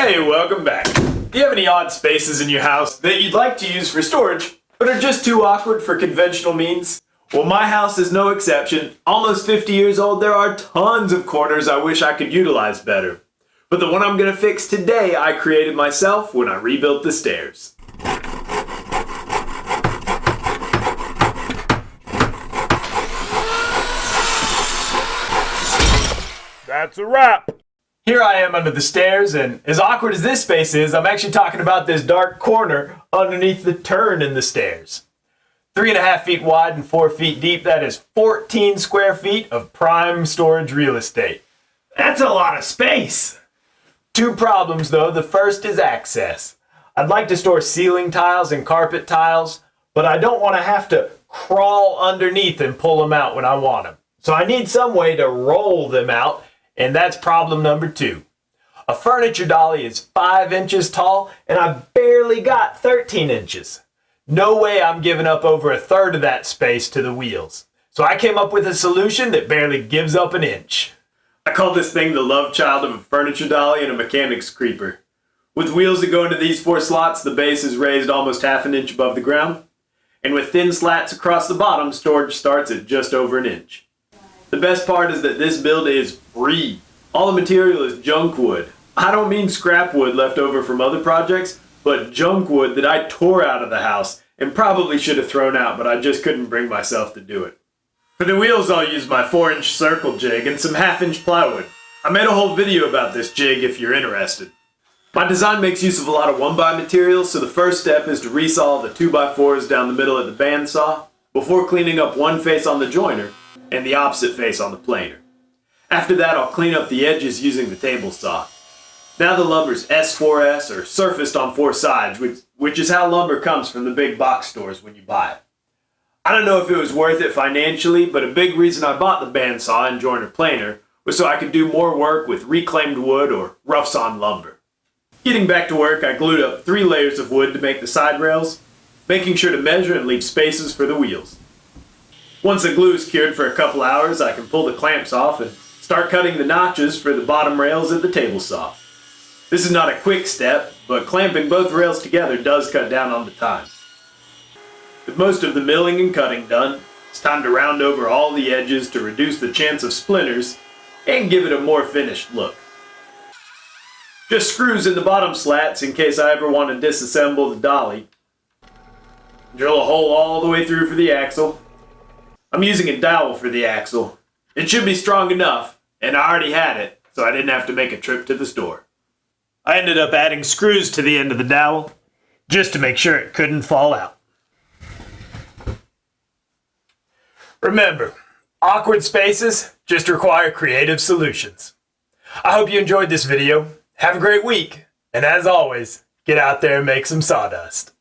Hey, welcome back. Do you have any odd spaces in your house that you'd like to use for storage, but are just too awkward for conventional means? Well, my house is no exception. Almost 50 years old, there are tons of corners I wish I could utilize better. But the one I'm gonna fix today, I created myself when I rebuilt the stairs. That's a wrap. Here I am under the stairs, and as awkward as this space is, I'm actually talking about this dark corner underneath the turn in the stairs. 3.5 feet wide and 4 feet deep, that is 14 square feet of prime storage real estate. That's a lot of space. Two problems though. The first is access. I'd like to store ceiling tiles and carpet tiles, but I don't want to have to crawl underneath and pull them out when I want them. So I need some way to roll them out, and that's problem number two. A furniture dolly is 5 inches tall, and I've barely got 13 inches. No way I'm giving up over 1/3 of that space to the wheels. So I came up with a solution that barely gives up an inch. I call this thing the love child of a furniture dolly and a mechanic's creeper. With wheels that go into these 4 slots, the base is raised almost 1/2 inch above the ground. And with thin slats across the bottom, storage starts at just over an inch. The best part is that this build is free. All the material is junk wood. I don't mean scrap wood left over from other projects, but junk wood that I tore out of the house and probably should have thrown out, but I just couldn't bring myself to do it. For the wheels, I'll use my 4-inch circle jig and some 1/2-inch plywood. I made a whole video about this jig if you're interested. My design makes use of a lot of 1x materials, so the first step is to resaw the 2x4s down the middle at the bandsaw before cleaning up one face on the joiner and the opposite face on the planer. After that, I'll clean up the edges using the table saw. Now the lumber's S4S or surfaced on 4 sides, which is how lumber comes from the big box stores when you buy it. I don't know if it was worth it financially, but a big reason I bought the bandsaw and joiner planer was so I could do more work with reclaimed wood or rough sawn lumber. Getting back to work, I glued up 3 layers of wood to make the side rails, making sure to measure and leave spaces for the wheels. Once the glue is cured for a couple hours, I can pull the clamps off and start cutting the notches for the bottom rails at the table saw. This is not a quick step, but clamping both rails together does cut down on the time. With most of the milling and cutting done, it's time to round over all the edges to reduce the chance of splinters and give it a more finished look. Just screws in the bottom slats in case I ever want to disassemble the dolly. Drill a hole all the way through for the axle. I'm using a dowel for the axle. It should be strong enough, and I already had it, so I didn't have to make a trip to the store. I ended up adding screws to the end of the dowel, just to make sure it couldn't fall out. Remember, awkward spaces just require creative solutions. I hope you enjoyed this video. Have a great week, and as always, get out there and make some sawdust.